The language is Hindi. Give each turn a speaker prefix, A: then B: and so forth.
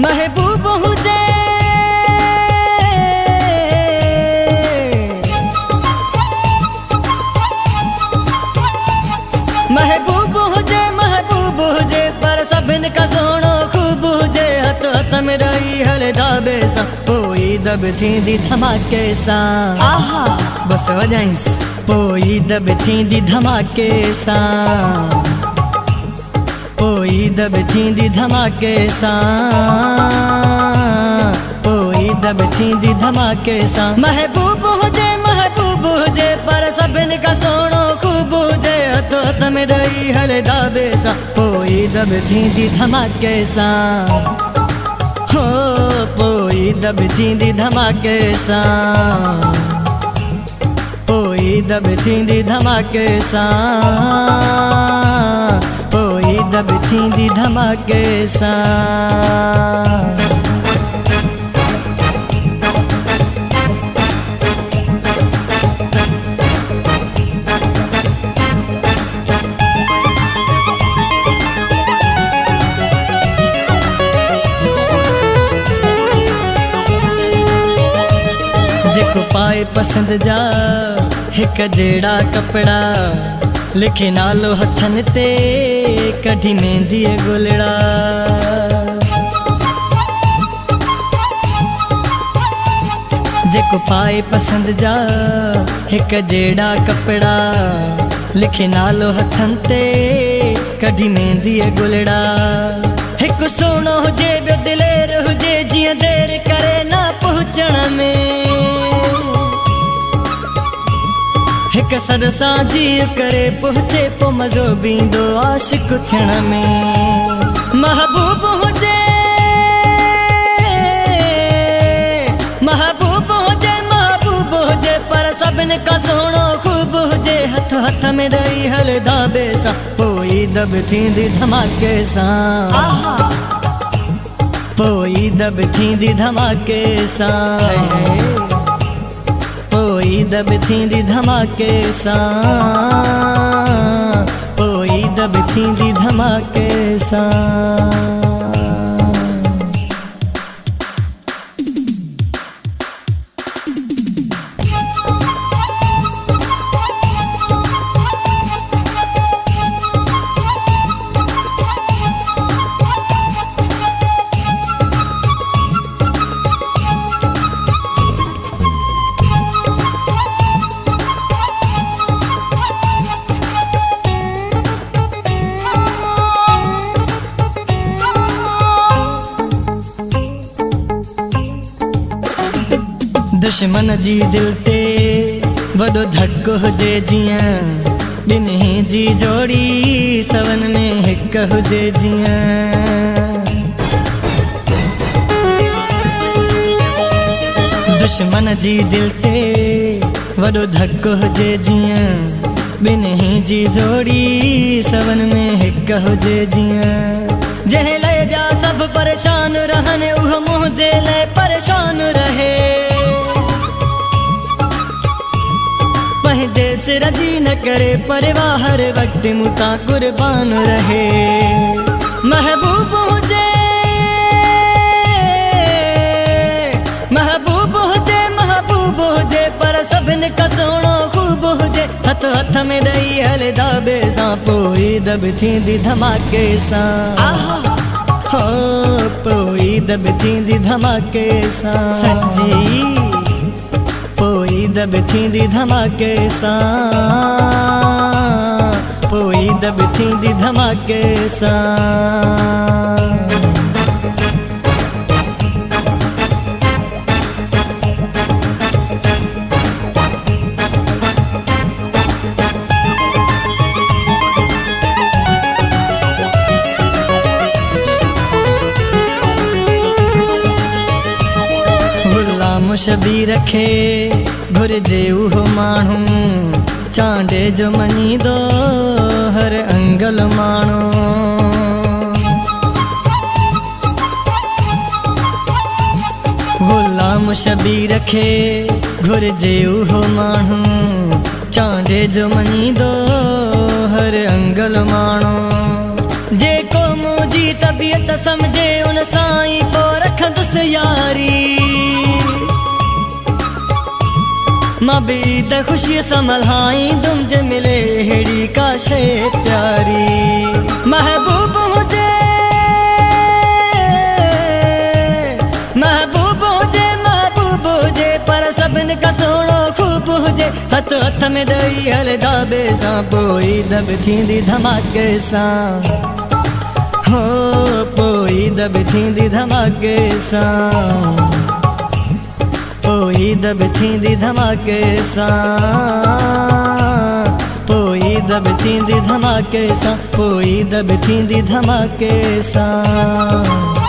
A: महबूब हुजे महबूब हुजे पर सभिन का सोनो खूब हुजे हथ हथ में रही हले दाबे सा पोई दब थींदी धमाके सा आहा बस वजाइस पोई दब थींदी धमाके सा पोई दब थींदी धमाके सा पोई दब थींदी धमाके सा महबूब हुजे पर सभिन का सोनो खूब हुजे हथ हथ में रही हले दाबे सा पोई दब थींदी धमाके सा हो पोई दब थींदी धमाके सा पोई दब थींदी धमाके सा पोई दब थींदी धमाके सा जेको पाए पसंद जा हिक जेड़ा कपड़ा लिखे नालो हथन ते कढी मेहंदी गुलड़ा जेको पाए पसंद जा हिक जेड़ा कपड़ा लिखे नालो हथन ते कढी मेहंदी गुलड़ा हिक सोनो हुजे ॿियो दिलेर हुजे जियां देर करे ना पहुचण में हिक सरसा जी करे पहुचे पो मज़ो बींदो आशिक थियण में महबूब हुजे पर सभिन का सोनो खूब हुजे हथ हथ में रही हले दाबे सा पोई दब थींदी धमाके सा पोई दब थींदी धमाके सा पोई दब थींदी धमाके सा पोई दब थींदी धमाके सा दुश्मन जी दिल ते वॾो धक हुजे जियां ॿिन्ही जी जोड़ी सवन में हिक हुजे जियां दुश्मन जी दिल ते वॾो धक हुजे जियां ॿिन्ही जी जोड़ी सवन में हिक हुजे जियां जंहिं लाइ ॿिया सभु परेशान रहनि उहो मुंहिंजे लाइ परेशान रहे सिर जी न करे परवाह हर वक्त मुता कुर्बान रहे महबूब हुजे पर सभिन का सोनो खूब हुजे हथ हथ में रही हले दाबे सा पोई दब थींदी धमाके सा हो पोई दब थींदी धमाके सा सच्ची पोई दब थींदी धमाके सा पोई दब थींदी धमाके सा शबी रखे घुरजे उहो माण्हू चांडे जो मनी दो हर अंगल माण्हू गुलाम शबी रखे घुरजे उहो माण्हू चांडे जो मनी दो हर अंगल माण्हू जेको मुंहिंजी तबीयत समझे उन सां ई सब ईद खुशी संभलाई दुम जे मिले हेड़ी का शे प्यारी महबूब हुजे महबूब हुजे महबूब हुजे पर सभिन का सोणो खूब हुजे हथ हथ में ॾेई हलदा ॿिए सां पोइ ईद बि थींदी धमाके सां हो पोइ ईद बि थींदी धमाके सां पोइ ईद बि थींदी धमाके सां पोइ ईद बि थींदी धमाके सां पोइ ईद बि थींदी धमाके सां